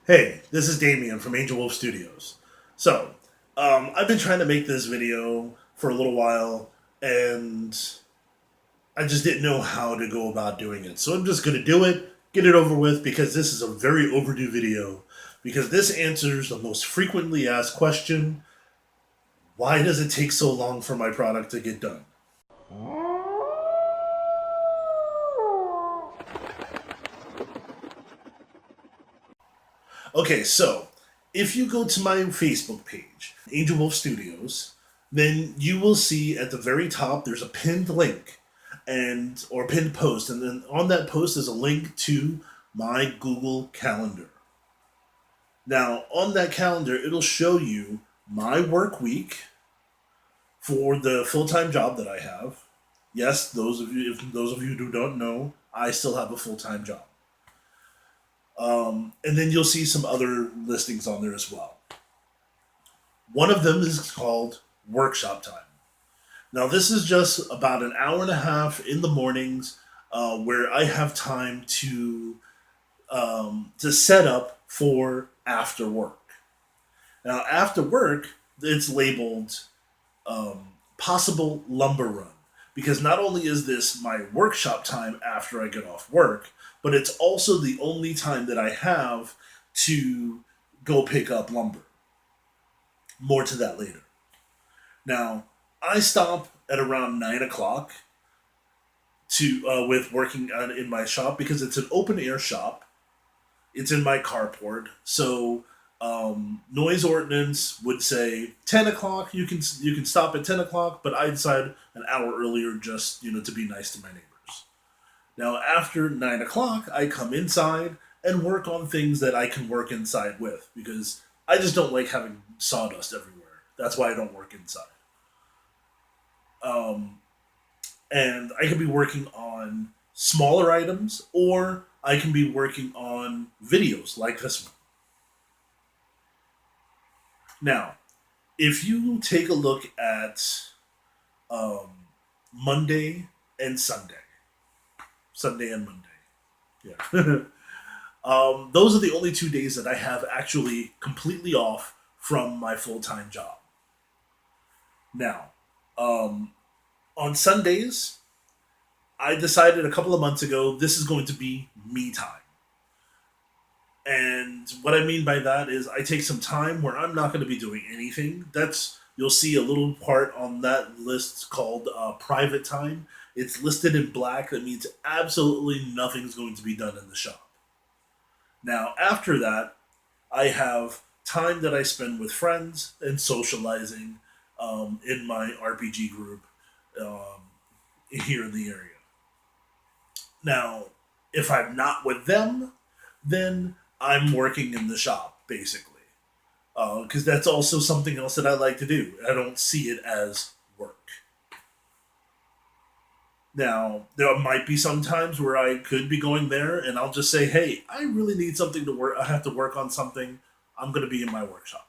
Hey, this is Damien from Angelwolf Studios. So, I've been trying to make this video for a little while, and I just didn't know how to go about doing it. So I'm just going to do it, get it over with, because this is a very overdue video. Because this answers the most frequently asked question: why does it take so long for my product to get done? Okay, so if you go to my Facebook page, Angel Wolf Studios, then you will see at the very top there's a pinned link and or pinned post, and then on that post is a link to my Google Calendar. Now, on that calendar, it'll show you my work week for the full-time job that I have. Yes, those of you who don't know, I still have a full-time job. And then you'll see some other listings on there as well. One of them is called workshop time. Now, this is just about an hour and a half in the mornings where I have time to set up for after work. Now, after work, it's labeled possible lumber run because not only is this my workshop time after I get off work, but it's also the only time that I have to go pick up lumber. More to that later. Now, I stop at around 9 o'clock to with working in my shop because it's an open air shop. It's in my carport, so noise ordinance would say 10 o'clock. You can stop at 10 o'clock, but I decide an hour earlier just to be nice to my neighbors. Now after 9 o'clock, I come inside and work on things that I can work inside with because I just don't like having sawdust everywhere. That's why I don't work inside. Um, and I can be working on smaller items or I can be working on videos like this one. Now, if you take a look at um, Monday and Sunday, Sunday and Monday, yeah, those are the only 2 days that I have actually completely off from my full time job. Now, um, on Sundays, I decided a couple of months ago this is going to be me time. And what I mean by that is I take some time where I'm not going to be doing anything. That's You'll see a little part on that list called private time. It's listed in black. That means absolutely nothing's going to be done in the shop. Now, after that, I have time that I spend with friends and socializing in my RPG group um, here in the area. Now, if I'm not with them, then I'm working in the shop, basically. Because that's also something else that I like to do. I don't see it as work. Now, there might be some times where I could be going there and I'll just say, hey, I really need something to work. I have to work on something. I'm going to be in my workshop.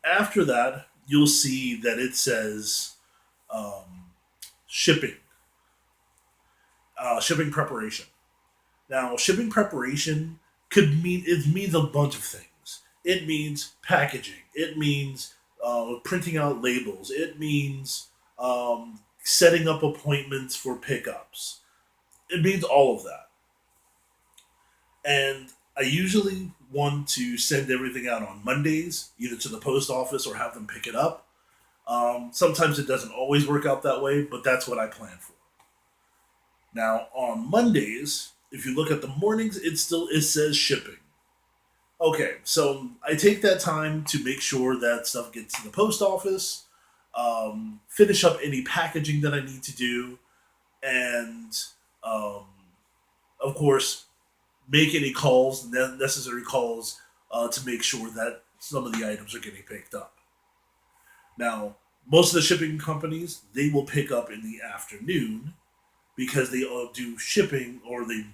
After that, you'll see that it says um, shipping, shipping preparation. Now, shipping preparation it means a bunch of things. It means packaging. It means printing out labels. It means setting up appointments for pickups. It means all of that. And I usually want to send everything out on Mondays, either to the post office or have them pick it up. Sometimes it doesn't always work out that way, but that's what I plan for. Now on Mondays, if you look at the mornings, it says shipping. Okay, so I take that time to make sure that stuff gets to the post office, finish up any packaging that I need to do, and um, of course make any calls, necessary calls, to make sure that some of the items are getting picked up. Now, most of the shipping companies they will pick up in the afternoon because they all do shipping or they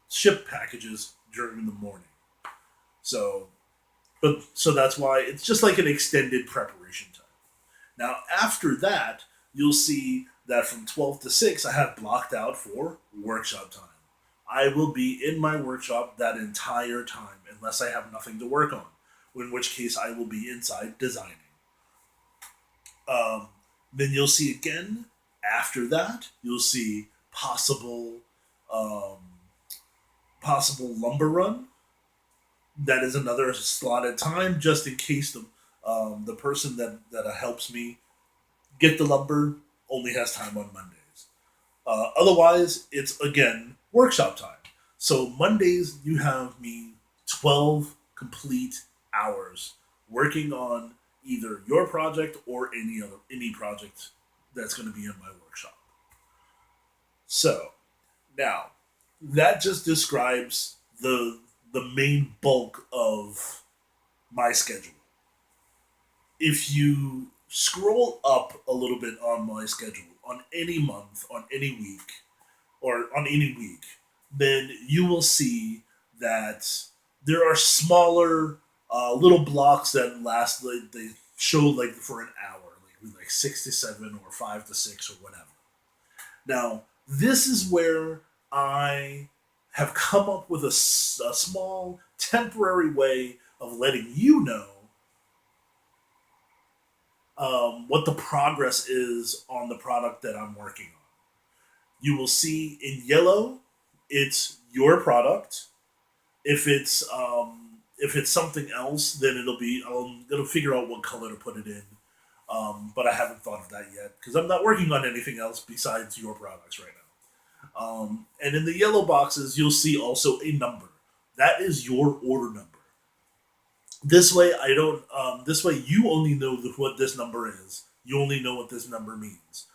ship packages during the morning. So, so that's why it's just like an extended preparation time. Now, after that, you'll see that from 12 to 6, I have blocked out for workshop time. I will be in my workshop that entire time unless I have nothing to work on, in which case I will be inside designing. Um, then you'll see again after that, you'll see um, possible lumber run. That is another slotted time just in case the person that helps me get the lumber only has time on Mondays. Otherwise, it's again workshop time. So Mondays, you have me 12 complete hours working on either your project or any project that's going to be in my workshop. So now that just describes the main bulk of my schedule. If you scroll up a little bit on my schedule on any month, on any week, or on any week, then you will see that there are smaller little blocks that last like they show like for an hour, like 6 to 7 or 5 to 6 or whatever. Now this is where I have come up with a small temporary way of letting you know what the progress is on the product that I'm working on. You will see in yellow, it's your product. If it's something else, then I'm gonna figure out what color to put it in. But I haven't thought of that yet because I'm not working on anything else besides your products right now. And in the yellow boxes, you'll see also a number. That is your order number. This way, I don't. This way, you only know what this number is. You only know what this number means.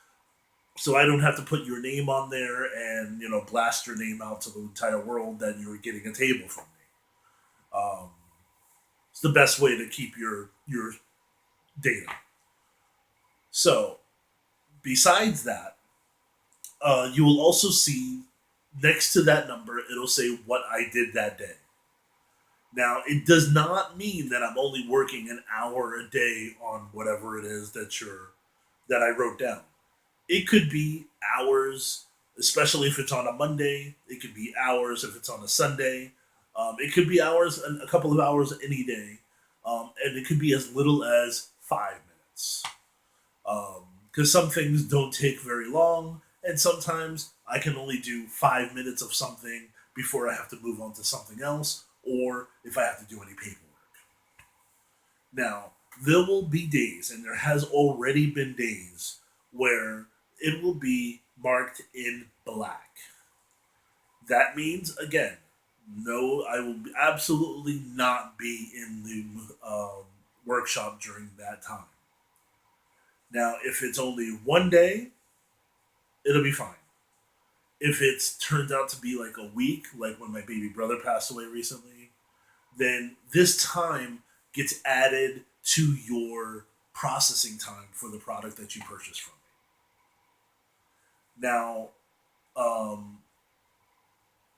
So I don't have to put your name on there and blast your name out to the entire world that you're getting a table from me. Um, it's the best way to keep your data. So besides that, you will also see next to that number it'll say what I did that day. Now it does not mean that I'm only working an hour a day on whatever it is that I wrote down. It could be hours, especially if it's on a Monday. It could be hours if it's on a Sunday. It could be hours, a couple of hours any day, and it could be as little as 5 minutes. Because some things don't take very long, and sometimes I can only do 5 minutes of something before I have to move on to something else, or if I have to do any paperwork. Now, there will be days, and there has already been days, where it will be marked in black. That means, again, no, I will absolutely not be in the workshop during that time. Now, if it's only one day, it'll be fine. If it's turned out to be like a week, like when my baby brother passed away recently, then this time gets added to your processing time for the product that you purchased from me. Now, um,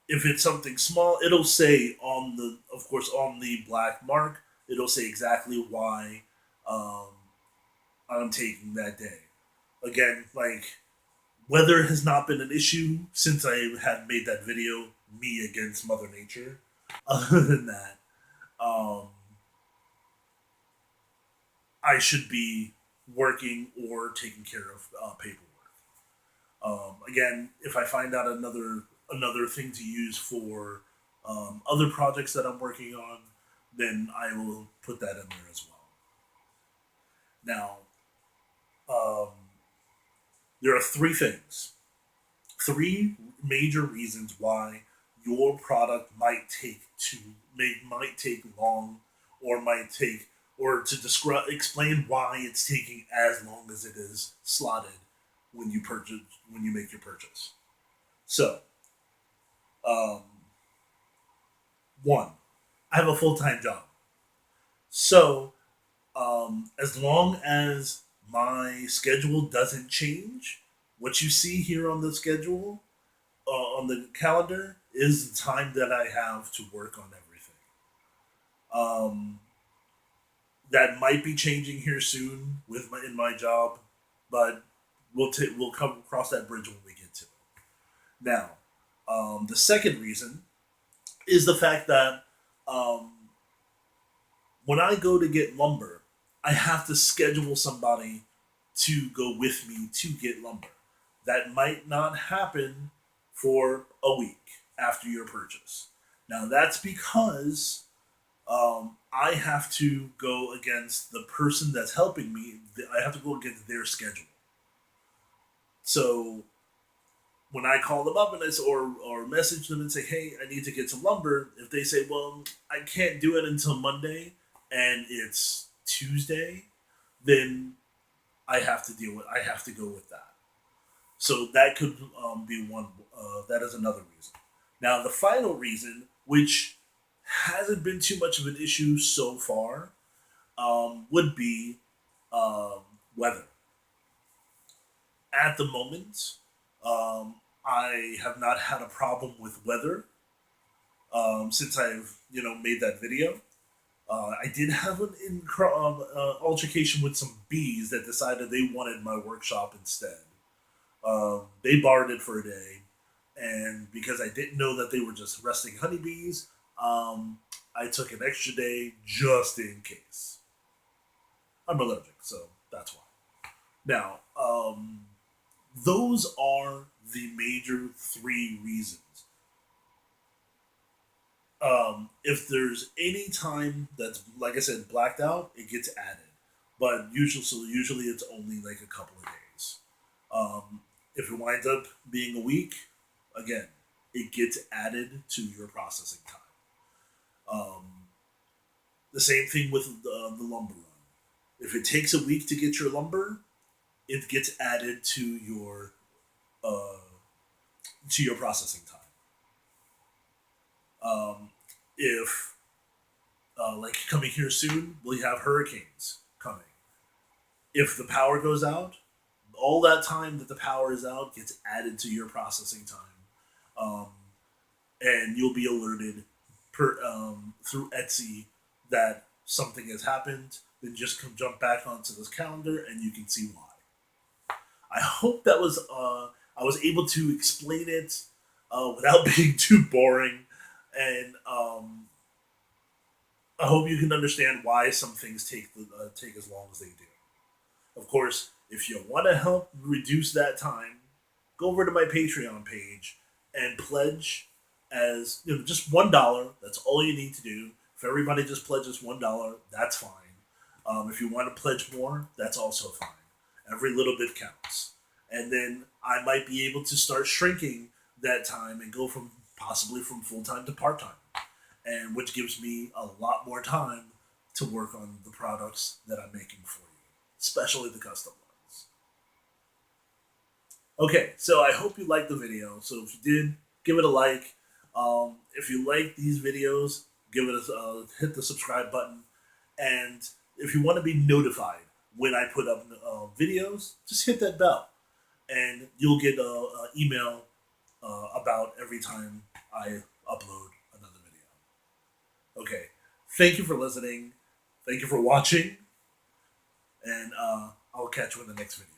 if it's something small, it'll say of course, on the black mark, it'll say exactly why um, I'm taking that day. Again, like weather has not been an issue since I had made that video, me against Mother Nature. Other than that, um, I should be working or taking care of paperwork. Again, if I find out another thing to use for other projects that I'm working on, then I will put that in there as well. Now, um, there are three major reasons why your product might take long, or might take or to describe explain why it's taking as long as it is slotted when you make your purchase. So, um, one, I have a full time job, so as long as my schedule doesn't change, what you see here on the schedule on the calendar is the time that I have to work on everything. Um, that might be changing here soon in my job, but we'll come across that bridge when we get to it. Now, The second reason is the fact that um, when I go to get lumber, I have to schedule somebody to go with me to get lumber. That might not happen for a week after your purchase. Now, that's because I have to go against the person that's helping me. I have to go against their schedule. So when I call them up and or message them and say, "Hey, I need to get some lumber," if they say, "Well, I can't do it until Monday," and it's Tuesday, then I have to deal with. I have to go with that. So that could be one. That is another reason. Now, the final reason, which hasn't been too much of an issue so far, would be um, weather. At the moment, I have not had a problem with weather since I've made that video. I did have an altercation with some bees that decided they wanted my workshop instead. They borrowed it for a day, and because I didn't know that they were just resting honeybees, I took an extra day just in case. I'm allergic, so that's why. Now, those are the major three reasons. If there's any time that's, like I said, blacked out, it gets added. But usually it's only like a couple of days. If it winds up being a week, again, it gets added to your processing time. Um, the same thing with the lumber run. If it takes a week to get your lumber, it gets added uh, to your processing time. If like coming here soon, we have hurricanes coming. If the power goes out, all that time that the power is out gets added to your processing time, um, and you'll be alerted through Etsy that something has happened. Then just come jump back onto this calendar, and you can see why. I hope that was I was able to explain it without being too boring, and I hope you can understand why some things take as long as they do. Of course, if you want to help reduce that time, go over to my Patreon page and pledge as just $1. That's all you need to do. If everybody just pledges $1, that's fine. If you want to pledge more, that's also fine. Every little bit counts. And then I might be able to start shrinking that time and go from possibly from full time to part time, and which gives me a lot more time to work on the products that I'm making for you, especially the custom ones. Okay, so I hope you liked the video. So if you did, give it a like. If you like these videos, give it hit the subscribe button, and if you want to be notified when I put up videos, just hit that bell, and you'll get a email about every time I upload another video. Okay, thank you for listening. Thank you for watching, and I'll catch you in the next video.